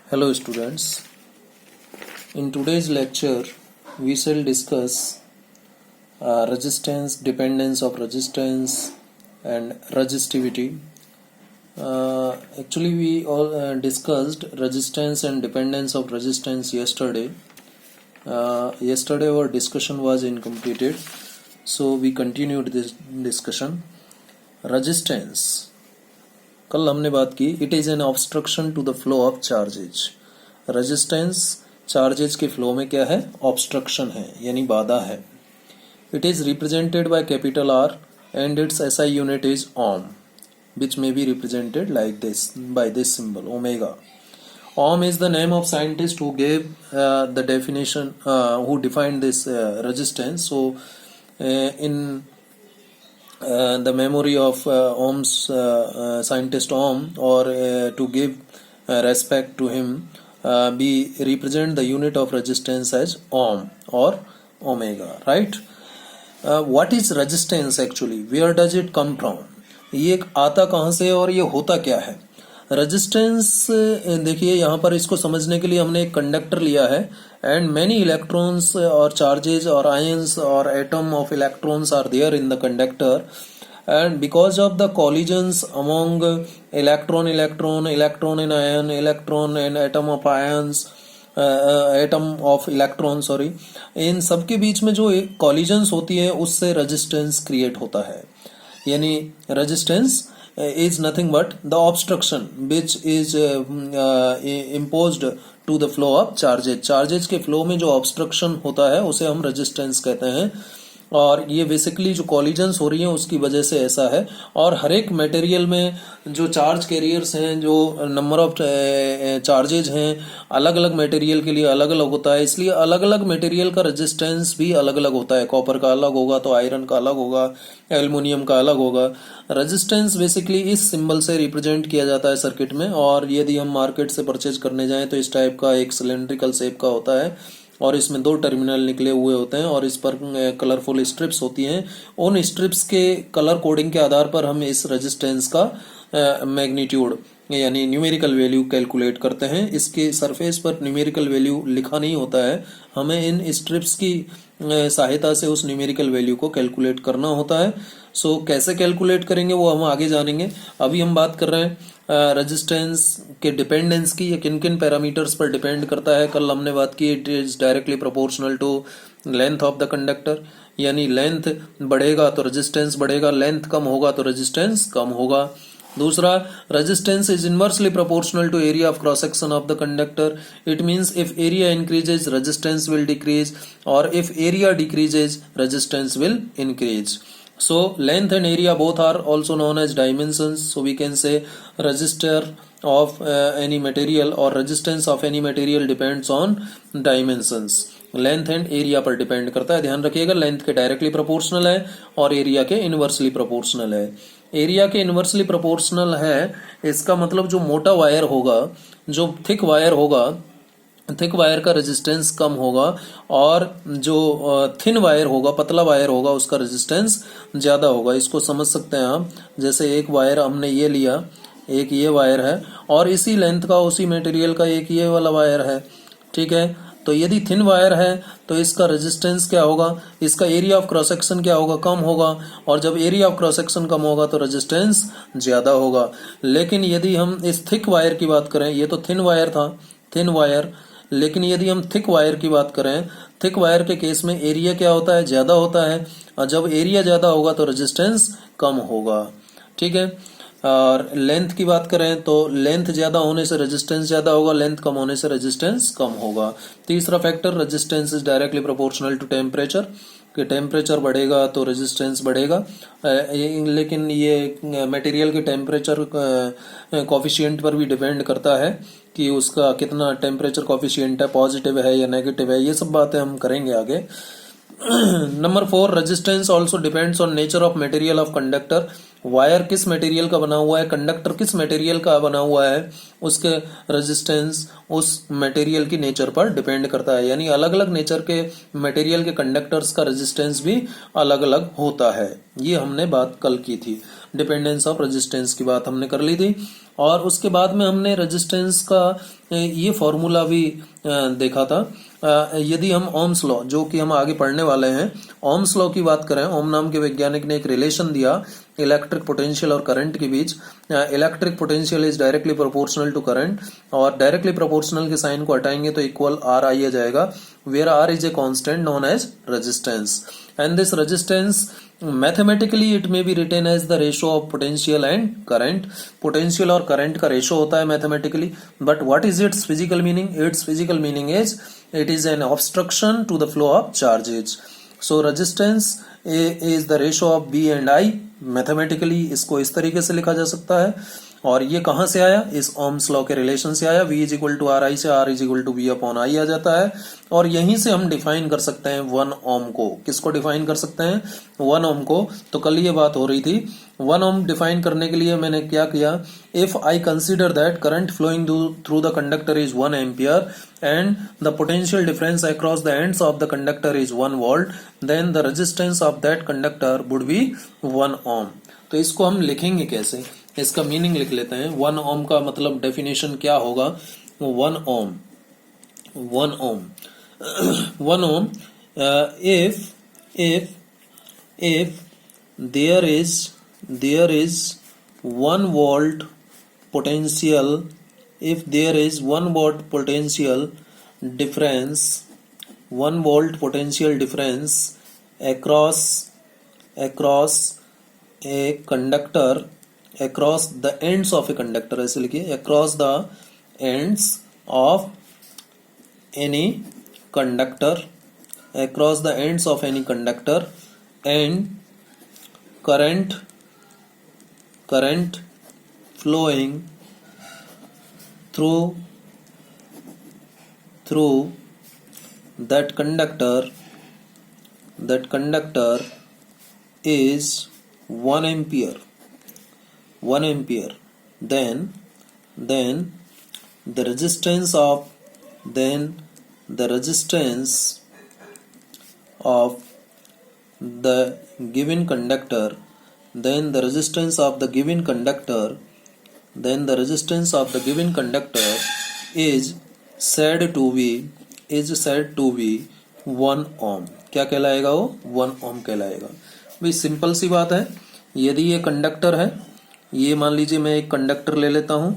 Hello students, in today's lecture we shall discuss resistance, dependence of resistance and resistivity. Actually we all discussed resistance and dependence of resistance yesterday. Yesterday our discussion was incompleted, so we continued this discussion. Resistance, कल हमने बात की, it is an obstruction to the flow of charges. Resistance charges के flow में क्या है? Obstruction है, यानी बाधा है. It is represented by capital R and its SI unit is ohm, which may be represented like this by this symbol omega. Ohm is the name of scientist who gave the definition, who defined this resistance. So in the memory of Ohm's scientist Ohm, or to give respect to him, we represent the unit of resistance as ohm or omega, right? What is resistance actually? Where does it come from? ये आता कहाँ से और ये होता क्या है? Resistance, देखिए यहाँ पर इसको समझने के लिए हमने एक कंडक्टर लिया है and many electrons or charges or ions or atom of electrons are there in the conductor, and because of the collisions among electron in ion, electron and atom of ions, atom of electron, sorry, इन सब के बीच में जो collisions होती है उससे resistance create होता है. यानी resistance is nothing but the obstruction which is imposed to the flow of charges के flow में जो obstruction होता है उसे हम resistance कहते हैं. और ये बेसिकली जो कॉलिजन्स हो रही हैं उसकी वजह से ऐसा है. और हर एक मटेरियल में जो चार्ज कैरियर्स हैं, जो नंबर ऑफ चार्जेज हैं, अलग अलग मटेरियल के लिए अलग अलग होता है, इसलिए अलग अलग मटेरियल का रेजिस्टेंस भी अलग अलग होता है. कॉपर का अलग होगा तो आयरन का अलग होगा, एल्युमिनियम का अलग होगा. रेजिस्टेंस बेसिकली इस सिंबल से रिप्रेजेंट किया जाता है सर्किट में. और यदि हम मार्केट से परचेज करने जाएं तो इस टाइप का एक सिलेंड्रिकल शेप का होता है और इसमें दो टर्मिनल निकले हुए होते हैं और इस पर कलरफुल स्ट्रिप्स होती हैं. उन स्ट्रिप्स के कलर कोडिंग के आधार पर हम इस रेजिस्टेंस का मैग्नीट्यूड यानी न्यूमेरिकल वैल्यू कैलकुलेट करते हैं. इसके सरफेस पर न्यूमेरिकल वैल्यू लिखा नहीं होता है, हमें इन स्ट्रिप्स की सहायता से उस न्यूमेरिकल वैल्यू को कैलकुलेट करना होता है. सो कैसे कैलकुलेट करेंगे वो हम आगे जानेंगे. अभी हम बात कर रहे हैं रेजिस्टेंस के डिपेंडेंस की. ये किन किन पैरामीटर्स पर डिपेंड करता है? कल हमने बात की, it is directly proportional to length of the conductor, यानी लेंथ बढ़ेगा तो रेजिस्टेंस बढ़ेगा, लेंथ कम होगा तो रेजिस्टेंस कम होगा. दूसरा, resistance is inversely proportional to area of cross section of the conductor. It means if area increases resistance will decrease, और if area decreases resistance will increase. So length and area both are also known as dimensions. So we can say resistor of any material or resistance of any material depends on dimensions. Length and area पर depend करता है. ध्यान रखिएगा, length के directly proportional है और area के inversely proportional है. एरिया के इनवर्सली प्रोपोर्शनल है, इसका मतलब जो मोटा वायर होगा, जो थिक वायर होगा, थिक वायर का रेजिस्टेंस कम होगा, और जो थिन वायर होगा, पतला वायर होगा, उसका रेजिस्टेंस ज्यादा होगा. इसको समझ सकते हैं आप. जैसे एक वायर हमने ये लिया, एक ये वायर है, और इसी लेंथ का उसी मटेरियल का एक ये वाला वायर है, ठीक है. तो यदि थिन वायर है तो इसका रेजिस्टेंस क्या होगा, इसका एरिया ऑफ क्रॉस सेक्शन क्या होगा, कम होगा. और जब एरिया ऑफ क्रॉस सेक्शन कम होगा तो रेजिस्टेंस ज्यादा होगा. लेकिन यदि हम इस थिक वायर की बात करें, ये तो थिन वायर था, थिन वायर, लेकिन यदि हम थिक वायर की बात करें, थिक वायर के केस में एरिया क्या होता है, ज्यादा होता है, और जब एरिया ज्यादा होगा तो रेजिस्टेंस कम होगा, ठीक है. और लेंथ की बात करें तो लेंथ ज्यादा होने से रेजिस्टेंस ज्यादा होगा, लेंथ कम होने से रेजिस्टेंस कम होगा. तीसरा factor, resistance is directly proportional to temperature, कि टेम्परेचर बढ़ेगा तो रेजिस्टेंस बढ़ेगा. लेकिन ये मटेरियल के टेम्परेचर कोफिशिएंट पर भी डिपेंड करता है कि उसका कितना टेम्परेचर कोफिशिएंट है, पॉजिटिव है या नेगेटिव है. ये सब बातें हम करेंगे आगे. Number 4, resistance also depends on nature of material of conductor. Wire किस मटेरियल का बना हुआ है, कंडक्टर किस मटेरियल का बना हुआ है, उसके रेजिस्टेंस उस मटेरियल की नेचर पर डिपेंड करता है. यानी अलग अलग नेचर के मटेरियल के कंडक्टर्स का रेजिस्टेंस भी अलग अलग होता है. ये हमने बात कल की थी. डिपेंडेंस ऑफ रेजिस्टेंस की बात हमने कर ली थी। और उसके बाद में हमने रेजिस्टेंस का ये फॉर्मूला भी देखा था। यदि हम ओम्स लॉ, जो कि हम आगे पढ़ने वाले हैं, ओम्स लॉ की बात करें, ओम नाम के वैज्ञानिक ने एक रिलेशन दिया इलेक्ट्रिक पोटेंशियल और करंट के बीच। Electric potential is directly proportional to current, और डायरेक्टली प्रोपोर्शनल के साइन को हटाएंगे तो इक्वल आर आ जाएगा, where R is a constant known as resistance. And this resistance mathematically it may be written as the ratio of potential and current. Potential और current का ratio होता है mathematically, but what is its physical meaning? Its physical meaning is it is an obstruction to the flow of charges. So resistance is the ratio of B and I. Mathematically इसको इस तरीके से लिखा जा सकता है। और ये कहां से आया? इस ओम्स लॉ के रिलेशन से आया। V is equal to R I से R is equal to V upon I आ जाता है। और यहीं से हम डिफाइन कर सकते हैं 1 ओम को। किसको डिफाइन कर सकते हैं? 1 ओम को। तो कल ये बात हो रही थी, 1 ओम डिफाइन करने के लिए मैंने क्या किया? If I consider that current flowing through the conductor is 1 ampere and the potential difference across the ends of the conductor is 1 volt, then the resistance of that conductor would be 1 ohm. तो इसको हम लिखेंगे कैसे? इसका meaning लिख लेते हैं। 1 ohm का मतलब डेफिनेशन क्या होगा? 1 ohm 1 ohm 1 ohm if there is 1 volt potential, if there is 1 volt potential difference, 1 volt potential difference across a conductor, across the ends of a conductor, ऐसे लिखिए, across the ends of any conductor, across the ends of any conductor, and current flowing through that conductor is 1 ampere, then the resistance of the given conductor, then the resistance of the given conductor is said to be 1 ohm. क्या कहलाएगा वो? 1 ohm कहलाएगा। भाई simple सी बात है। यदि ये conductor है, ये मान लीजिए मैं एक कंडक्टर ले लेता हूं,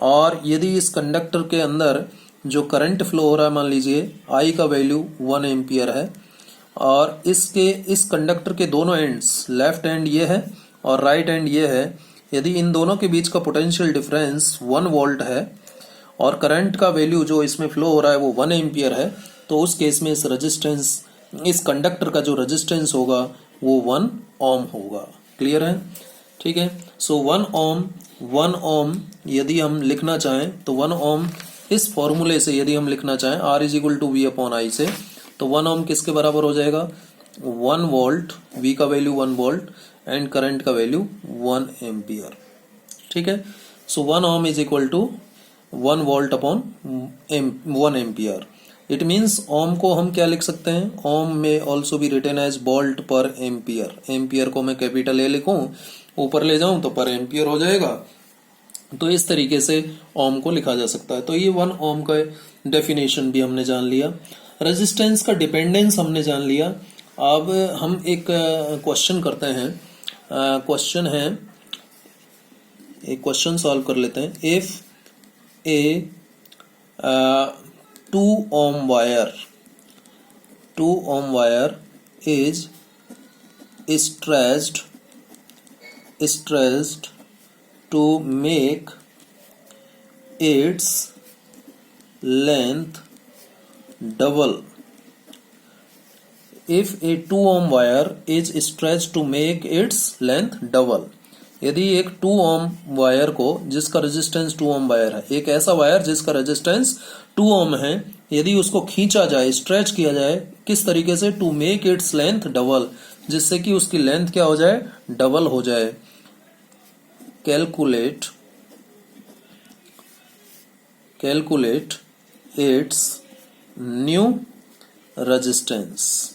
और यदि इस कंडक्टर के अंदर जो करंट फ्लो हो रहा है, मान लीजिए I का वैल्यू 1 एम्पियर है, और इस कंडक्टर के दोनों एंड्स, लेफ्ट एंड ये है और राइट एंड ये है, यदि इन दोनों के बीच का पोटेंशियल डिफरेंस 1 वोल्ट है और करंट का वैल्यू जो इसमें फ्लो हो रहा है वो 1 एम्पियर है, तो उस केस में इस कंडक्टर का जो रेजिस्टेंस होगा वो 1 ओम होगा। क्लियर है? ठीक है। सो 1 ओम यदि हम लिखना चाहें तो 1 ओम इस फॉर्मूले से यदि हम लिखना चाहें R is equal to V upon I से, तो 1 ओम किसके बराबर हो जाएगा? 1 वोल्ट, V का वैल्यू 1 वोल्ट एंड करंट का वैल्यू 1 एम्पियर। ठीक है। So 1 ohm is equal to 1 volt upon 1 ampere. It means ohm को हम क्या लिख सकते हैं? ओम में ऑल्सो भी रिटन एज वोल्ट पर एम्पियर। एम्पियर को मैं कैपिटल ए लिखूं, ऊपर ले जाऊं तो पर एम्पियर हो जाएगा। तो इस तरीके से ओम को लिखा जा सकता है। तो ये 1 ओम का डेफिनेशन भी हमने जान लिया। रेजिस्टेंस का डिपेंडेंस हमने जान लिया। अब हम एक क्वेश्चन करते हैं। क्वेश्चन है, एक क्वेश्चन सॉल्व कर लेते हैं। If A 2 ohm wire is stretched to make its length double. If a 2 ohm wire is stretched to make its length double, यदि एक 2 ओम वायर को, जिसका रेजिस्टेंस 2 ओम वायर है, एक ऐसा वायर जिसका रेजिस्टेंस 2 ओम है, यदि उसको खींचा जाए, स्ट्रेच किया जाए, किस तरीके से? To make its length double, जिससे कि उसकी लेंथ क्या हो जाए? डबल हो जाए। Calculate its new resistance.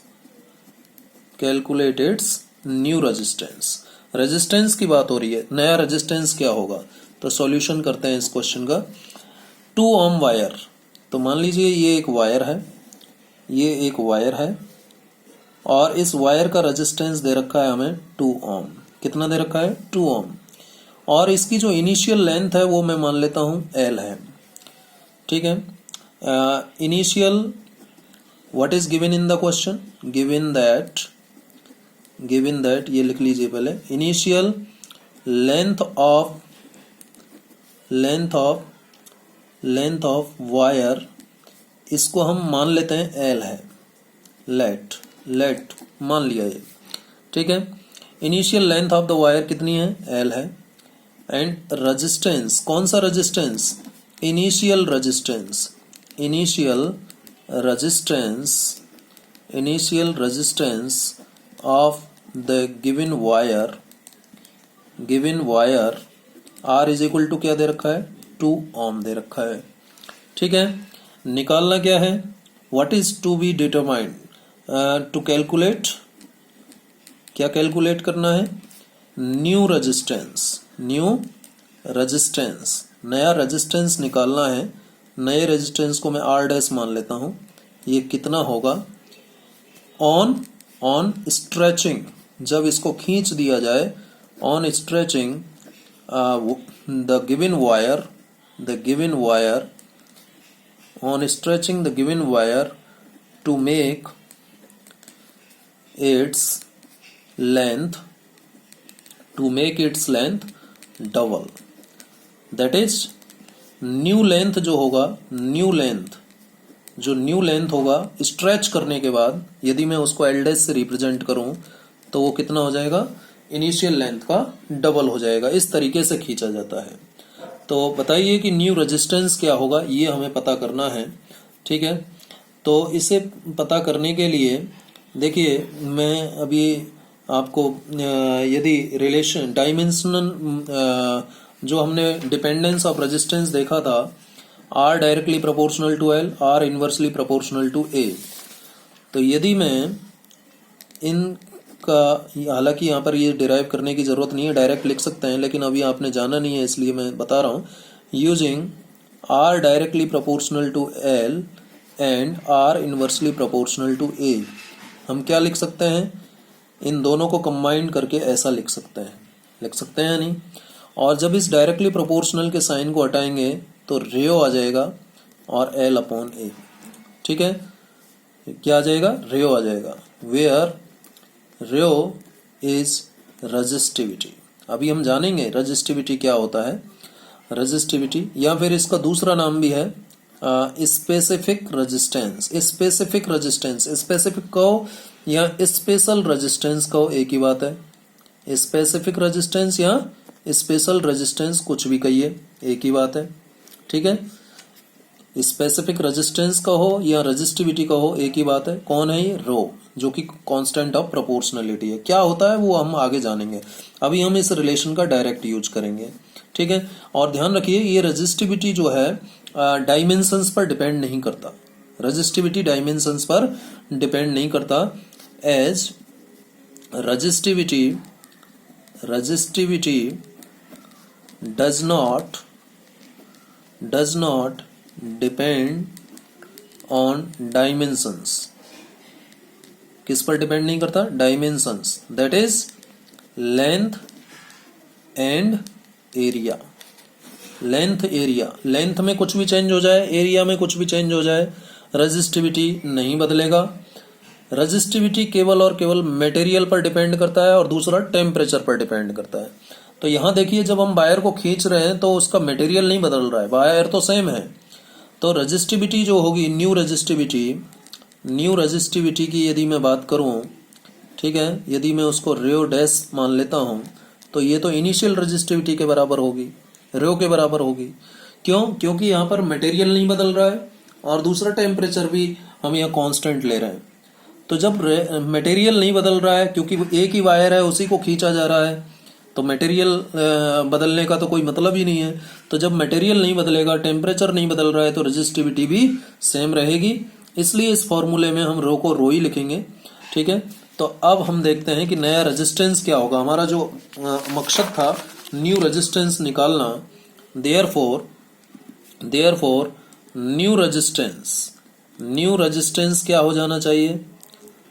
Resistance की बात हो रही है, नया रेजिस्टेंस क्या होगा। तो सॉल्यूशन करते हैं इस क्वेश्चन का। 2 ओम वायर, तो मान लीजिए ये एक वायर है, ये एक वायर है और इस वायर का रेजिस्टेंस दे रखा है हमें 2 ओम। कितना दे रखा है? 2 ओम। और इसकी जो इनिशियल लेंथ है वो मैं मान लेता हूं L है, ठीक है। Initial what is given in the question, given that ये लिख लीजिए पहले, इनिशियल लेंथ ऑफ वायर, इसको हम मान लेते हैं L है, लेट मान लिया ये, ठीक है। Initial length of the wire कितनी है? L है। एंड रेजिस्टेंस, कौन सा resistance? Initial resistance of the given wire R is equal to क्या दे रखा है? 2 ओम दे रखा है, ठीक है। निकालना क्या है? What is to be determined, to calculate, क्या कैलकुलेट करना है? न्यू रेजिस्टेंस, नया रेजिस्टेंस निकालना है। नए रेजिस्टेंस को मैं R डैश मान लेता हूं। ये कितना होगा? ऑन स्ट्रेचिंग, जब इसको खींच दिया जाए, on stretching the given wire to make its length double, that is new length जो होगा, न्यू लेंथ होगा स्ट्रेच करने के बाद, यदि मैं उसको L डैश से रिप्रेजेंट करूं तो वो कितना हो जाएगा? इनिशियल लेंथ का डबल हो जाएगा। इस तरीके से खींचा जाता है। तो बताइए कि न्यू रेजिस्टेंस क्या होगा, ये हमें पता करना है, ठीक है। तो इसे पता करने के लिए देखिए, मैं अभी आपको यदि रिलेशन डायमेंशनल जो हमने डिपेंडेंस ऑफ रेजिस्टेंस देखा था, R directly proportional to L, R inversely proportional to A। तो यदि मैं इनका, हालांकि यहाँ पर ये डिराइव करने की जरूरत नहीं है, डायरेक्ट लिख सकते हैं, लेकिन अभी आपने जाना नहीं है इसलिए मैं बता रहा हूँ। Using R directly proportional to L and R inversely proportional to A, हम क्या लिख सकते हैं? इन दोनों को कंबाइन करके ऐसा लिख सकते हैं या नहीं? और जब इस डायरेक्टली प्रोपोर्शनल के साइन को हटाएंगे तो रेयो आ जाएगा और L अपॉन A, ठीक है। क्या आ जाएगा? रेयो आ जाएगा, वेयर रेयो इज रेजिस्टिविटी। अभी हम जानेंगे रेजिस्टिविटी क्या होता है। रेजिस्टिविटी, या फिर इसका दूसरा नाम भी है स्पेसिफिक रेजिस्टेंस। स्पेसिफिक कहो या स्पेशल रेजिस्टेंस कहो, एक ही बात है। स्पेसिफिक रेजिस्टेंस या स्पेशल रेजिस्टेंस, कुछ भी कहिए, एक ही बात है, ठीक है। स्पेसिफिक रेजिस्टेंस कहो या रेजिस्टिविटी कहो, एक ही बात है। कौन है ये? रो, जो कि कांस्टेंट ऑफ प्रोपोर्शनलिटी है। क्या होता है वो हम आगे जानेंगे, अभी हम इस रिलेशन का डायरेक्ट यूज करेंगे, ठीक है। और ध्यान रखिए, ये रेजिस्टिविटी जो है डायमेंशंस पर डिपेंड नहीं करता। रेजिस्टिविटी डायमेंशंस पर डिपेंड नहीं करता, as resistivity does not depend on dimensions. किस पर डिपेंड नहीं करता? Dimensions, that is length and area. Length में कुछ भी चेंज हो जाए, एरिया में कुछ भी चेंज हो जाए, रेजिस्टिविटी नहीं बदलेगा। रेजिस्टिविटी केवल और केवल मटेरियल पर डिपेंड करता है और दूसरा टेम्परेचर पर डिपेंड करता है। तो यहां देखिए, जब हम वायर को खींच रहे हैं तो उसका मटेरियल नहीं बदल रहा है, वायर तो सेम है। तो रेजिस्टिविटी जो होगी, न्यू रेजिस्टिविटी की यदि मैं बात करूं, ठीक है, यदि मैं उसको रेयो डैश मान लेता हूं, तो ये तो इनिशियल रेजिस्टिविटी के बराबर होगी, रेयो के बराबर होगी। क्यों? क्योंकि यहाँ पर मटेरियल नहीं बदल रहा है और दूसरा टेम्परेचर भी हम यहाँ कांस्टेंट ले रहे हैं। तो जब मटेरियल नहीं बदल रहा है, क्योंकि एक ही वायर है, उसी को खींचा जा रहा है, तो मटेरियल बदलने का तो कोई मतलब ही नहीं है। तो जब मटेरियल नहीं बदलेगा, टेम्परेचर नहीं बदल रहा है, तो रेजिस्टिविटी भी सेम रहेगी। इसलिए इस फॉर्मूले में हम रो को रो ही लिखेंगे, ठीक है। तो अब हम देखते हैं कि नया रेजिस्टेंस क्या होगा। हमारा जो मकसद था न्यू रेजिस्टेंस निकालना, देयरफॉर न्यू रेजिस्टेंस क्या हो जाना चाहिए।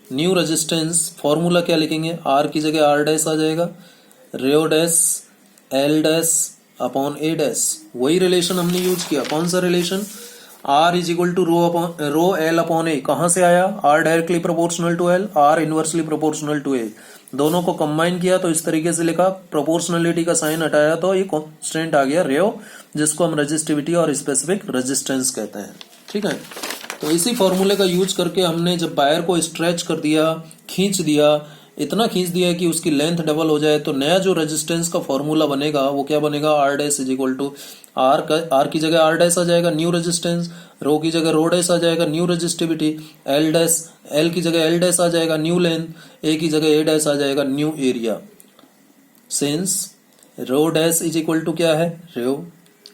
न्यू रेजिस्टेंस फॉर्मूला क्या लिखेंगे, आर की जगह आर डैश आ जाएगा, rho dash L dash upon A dash. वही रिलेशन हमने यूज किया। कौन सा relation, R is equal to rho L upon A. कहां से आया, R directly proportional to L, R inversely proportional to A. दोनों को कंबाइन किया तो इस तरीके से लिखा, प्रोपोर्शनलिटी का साइन हटाया तो ये कांस्टेंट आ गया रेओ, जिसको हम रेजिस्टिविटी और स्पेसिफिक रेजिस्टेंस कहते हैं। ठीक है, तो इसी फॉर्मूले का यूज करके हमने जब वायर को स्ट्रेच कर दिया, खींच दिया, इतना खींच दिया कि उसकी लेंथ डबल हो जाए, तो नया जो रेजिस्टेंस का फॉर्मूला बनेगा वो क्या बनेगा, R dash is equal to R की जगह आर डैश आ जाएगा न्यू रेजिस्टेंस, रो की जगह रो डैश आ जाएगा न्यू रेजिस्टिविटी, एल की जगह एल डैश आ जाएगा न्यू लेंथ, ए की जगह ए डैश आ जाएगा new area. Since rho dash is equal to क्या है, रो,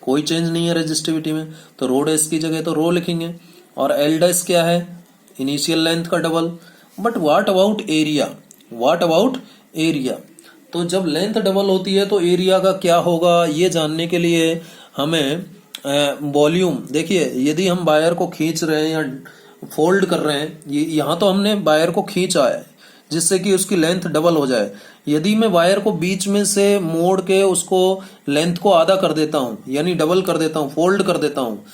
कोई चेंज नहीं है रेजिस्टिविटी में, तो रो डैश की जगह तो रो लिखेंगे, और एल डैश क्या है, इनिशियल लेंथ का double. But what about area, तो जब लेंथ डबल होती है तो एरिया का क्या होगा, ये जानने के लिए हमें वॉल्यूम, देखिए यदि हम वायर को खींच रहे हैं या फोल्ड कर रहे हैं, यहाँ तो हमने वायर को खींचा है जिससे कि उसकी लेंथ डबल हो जाए। यदि मैं वायर को बीच में से मोड़ के उसको लेंथ को आधा कर देता हूँ, यानी डबल कर देता हूँ, फोल्ड कर देता हूँ,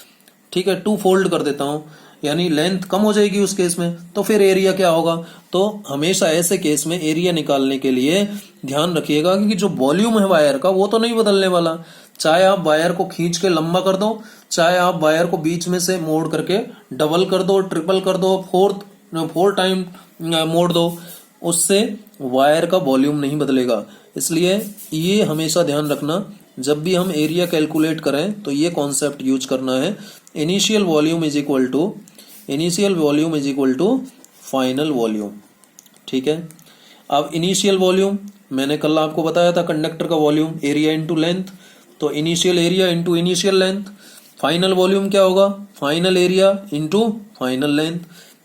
ठीक है, 2 फोल्ड कर देता हूँ, यानी लेंथ कम हो जाएगी उस केस में, तो फिर एरिया क्या होगा। तो हमेशा ऐसे केस में एरिया निकालने के लिए ध्यान रखिएगा कि जो वॉल्यूम है वायर का वो तो नहीं बदलने वाला। चाहे आप वायर को खींच के लंबा कर दो, चाहे आप वायर को बीच में से मोड़ करके डबल कर दो, ट्रिपल कर दो, फोर टाइम मोड़ दो, उससे वायर का वॉल्यूम नहीं बदलेगा। इसलिए ये हमेशा ध्यान रखना, जब भी हम एरिया कैलकुलेट करें तो ये कॉन्सेप्ट यूज करना है, initial volume is equal to final volume. ठीक है, अब इनिशियल वॉल्यूम मैंने कल आपको बताया था, कंडक्टर का वॉल्यूम एरिया इंटू लेंथ, तो initial area into initial length. Final volume क्या होगा, final area into final length.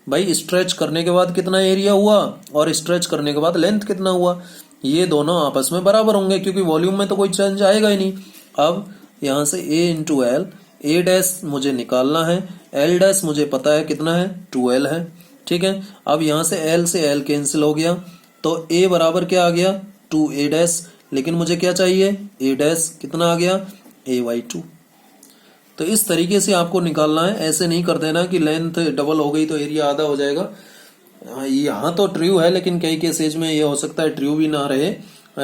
भाई स्ट्रेच करने के बाद कितना एरिया हुआ और स्ट्रेच करने के बाद लेंथ कितना हुआ, ये दोनों आपस में बराबर होंगे क्योंकि वॉल्यूम में तो कोई चेंज आएगा ही नहीं। अब यहां से ए इंटू एल, ए डैश मुझे निकालना है, एल डैश मुझे पता है कितना है, 2L है। ठीक है, अब यहां से एल कैंसिल हो गया, तो ए बराबर क्या आ गया, 2A डैश, लेकिन मुझे क्या चाहिए, ए डैश, कितना आ गया, A/2। तो इस तरीके से आपको निकालना है, ऐसे नहीं कर देना कि लेंथ डबल हो गई तो एरिया आधा हो जाएगा। यहाँ तो ट्रू है, लेकिन कई केसेज में ये हो सकता है ट्रू भी ना रहे।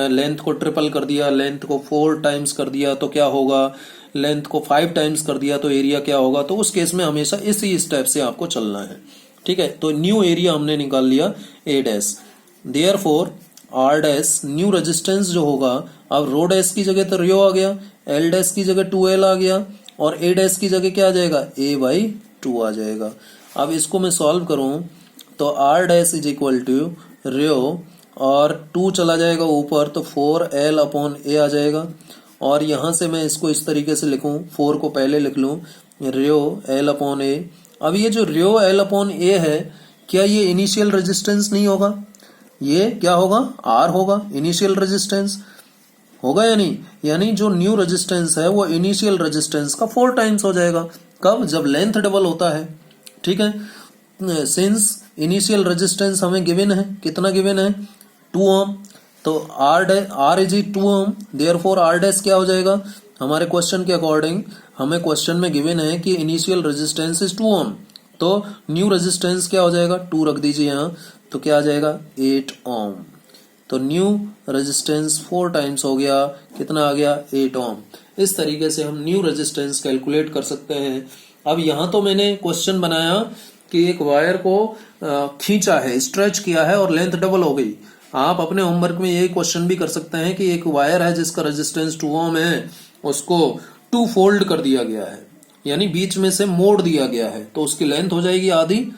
लेंथ को ट्रिपल कर दिया, लेंथ को 4 टाइम्स कर दिया तो क्या होगा, लेंथ को 5 टाइम्स कर दिया तो एरिया क्या होगा। तो उस केस में हमेशा इसी स्टेप से आपको चलना है। ठीक है, तो न्यू एरिया हमने निकाल लिया A dash, therefore R dash new resistance जो होगा, अब रो डैश की जगह तो रियो आ गया, L डैश की जगह 2L आ गया, और A डैश की जगह क्या आ जाएगा, A/2 आ जाएगा। अब इसको मैं सॉल्व करूं तो R dash is equal to rho, और 2 चला जाएगा ऊपर तो 4L अपॉन A आ जाएगा, और यहां से मैं इसको इस तरीके से लिखूं, 4 को पहले लिख लूं, रियो L अपॉन A। अब ये जो रियो L अपॉन A है, क्या ये इनिशियल रेजिस्टेंस नहीं होगा, ये क्या होगा, R होगा, इनिशियल रेजिस्टेंस होगा या नहीं, यानी जो न्यू रेजिस्टेंस है वो इनिशियल रेजिस्टेंस का 4 टाइम्स हो जाएगा। कब, जब लेंथ डबल होता है। ठीक है, सिंस इनिशियल रेजिस्टेंस हमें गिवन है, कितना गिवन है, 2 ओम, तो R is 2 ohm, therefore R dash क्या हो जाएगा, हमारे क्वेश्चन के अकॉर्डिंग हमें क्वेश्चन में गिवन है कि इनिशियल रेजिस्टेंस इज 2 ओम, तो न्यू रेजिस्टेंस क्या हो जाएगा, 2 रख दीजिए यहाँ, तो क्या आ जाएगा, 8 ओम। तो न्यू रेजिस्टेंस 4 टाइम्स हो गया, कितना आ गया, 8 ओम। इस तरीके से हम न्यू रेजिस्टेंस कैलकुलेट कर सकते हैं। अब यहाँ तो मैंने क्वेश्चन बनाया कि एक वायर को खींचा है, स्ट्रेच किया है और लेंथ डबल हो गई। आप अपने होमवर्क में ये क्वेश्चन भी कर सकते हैं कि एक वायर है जिसका रेजिस्टेंस 2 ओम है, उसको 2 फोल्ड कर दिया गया है, यानी बीच में से मोड़ दिया गया है, तो उसकी लेंथ हो जाएगी आधी।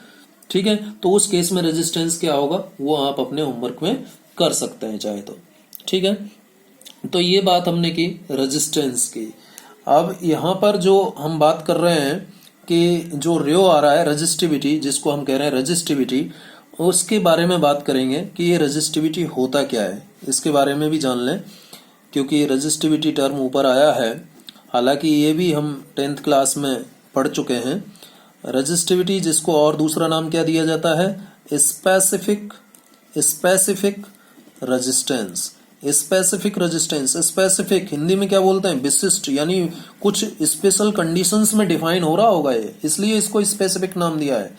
ठीक है, तो उस केस में रेजिस्टेंस क्या होगा वो आप अपने होमवर्क में कर सकते हैं चाहे तो। ठीक है, तो ये बात हमने की रेजिस्टेंस की। अब यहाँ पर जो हम बात कर रहे हैं कि जो रियो आ रहा है, रेजिस्टिविटी जिसको हम कह रहे हैं रेजिस्टिविटी, उसके बारे में बात करेंगे कि ये रजिस्टिविटी होता क्या है, इसके बारे में भी जान लें, क्योंकि रजिस्टिविटी टर्म ऊपर आया है, हालांकि ये भी हम 10th क्लास में पढ़ चुके हैं। रजिस्टिविटी, जिसको और दूसरा नाम क्या दिया जाता है, specific resistance. Specific resistance, specific Hindi में क्या बोलते हैं, विशिष्ट, यानी कुछ स्पेशल कंडीशंस में डिफाइन हो रहा होगा ये, इसलिए इसको स्पेसिफिक नाम दिया है,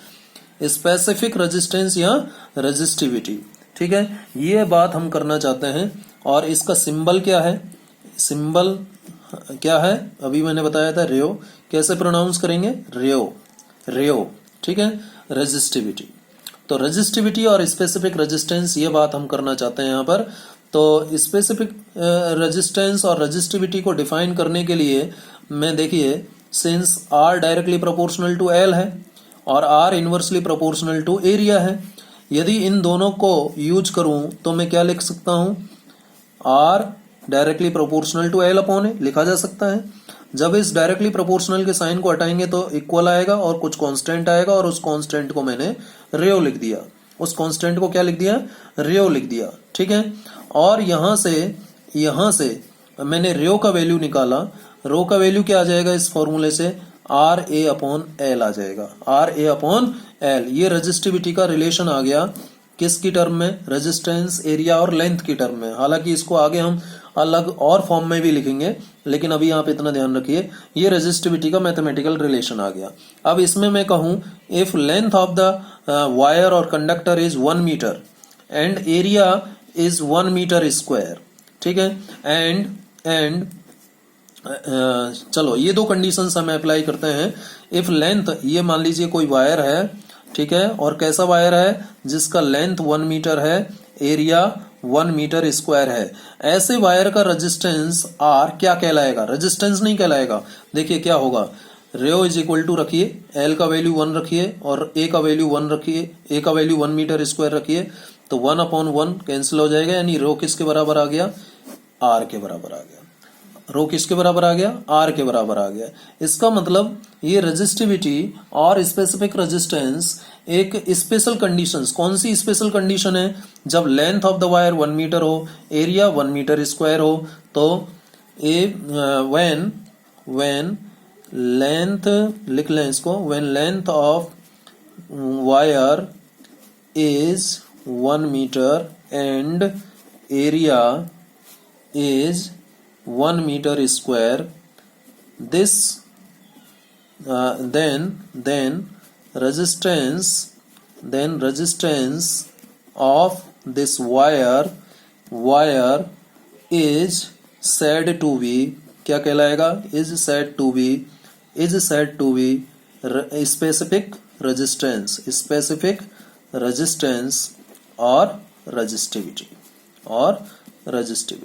स्पेसिफिक रेजिस्टेंस या रेजिस्टिविटी। ठीक है, ये बात हम करना चाहते हैं। और इसका सिंबल क्या है, सिंबल क्या है, अभी मैंने बताया था रेयो, कैसे प्रोनाउंस करेंगे, रेयो। ठीक है, रेजिस्टिविटी। तो रेजिस्टिविटी और स्पेसिफिक रेजिस्टेंस, ये बात हम करना चाहते हैं यहाँ पर। तो स्पेसिफिक रेजिस्टेंस और रेजिस्टिविटी को डिफाइन करने के लिए मैं, देखिए, since R directly proportional to L है और R inversely proportional to area है, यदि इन दोनों को यूज करूं तो मैं क्या लिख सकता हूं, R directly proportional to L upon A लिखा जा सकता है। जब इस डायरेक्टली प्रोपोर्शनल के साइन को हटाएंगे तो इक्वल आएगा और कुछ कांस्टेंट आएगा, और उस कांस्टेंट को मैंने रेयो लिख दिया, उस कांस्टेंट को क्या लिख दिया, रेयो लिख दिया। ठीक है, और यहां से मैंने रेयो का वैल्यू निकाला, रो का वैल्यू क्या आ जाएगा इस फॉर्मूले से, RA अपॉन L आ जाएगा, RA अपॉन L। ये रेजिस्टिविटी का रिलेशन आ गया किसकी टर्म में, रेजिस्टेंस, एरिया और लेंथ की टर्म में। हालांकि इसको आगे हम अलग और फॉर्म में भी लिखेंगे, लेकिन अभी आप इतना ध्यान रखिए, ये रेजिस्टिविटी का मैथमेटिकल रिलेशन आ गया। अब इसमें मैं कहूं, if length of the wire or conductor is 1 metre and area is 1 metre square. ठीक है, एंड चलो ये दो कंडीशंस हम अप्लाई करते हैं। इफ लेंथ, ये मान लीजिए कोई वायर है, ठीक है, और कैसा वायर है, जिसका लेंथ 1 मीटर है, एरिया 1 मीटर स्क्वायर है, ऐसे वायर का रेजिस्टेंस R क्या कहलाएगा, रेजिस्टेंस नहीं कहलाएगा। देखिए क्या होगा, रेयो इज इक्वल टू रखिए, L का वैल्यू 1 रखिए और A का वैल्यू 1 रखिए, A का वैल्यू 1 मीटर स्क्वायर रखिए, तो 1 अपॉन 1 कैंसिल हो जाएगा, यानी रो किसके बराबर आ गया, R के बराबर आ गया। रो किसके बराबर आ गया, R के बराबर आ गया। इसका मतलब ये रेजिस्टिविटी और स्पेसिफिक रेजिस्टेंस एक स्पेशल कंडीशंस, कौन सी स्पेशल कंडीशन है, जब length of the wire 1 metre हो, एरिया 1 मीटर स्क्वायर हो, तो व्हेन लेंथ, लिख लें इसको, when length of wire is 1 metre and area is 1 meter square, this then resistance of this wire is said to be, क्या कहलाएगा, is said to be specific resistance or resistivity।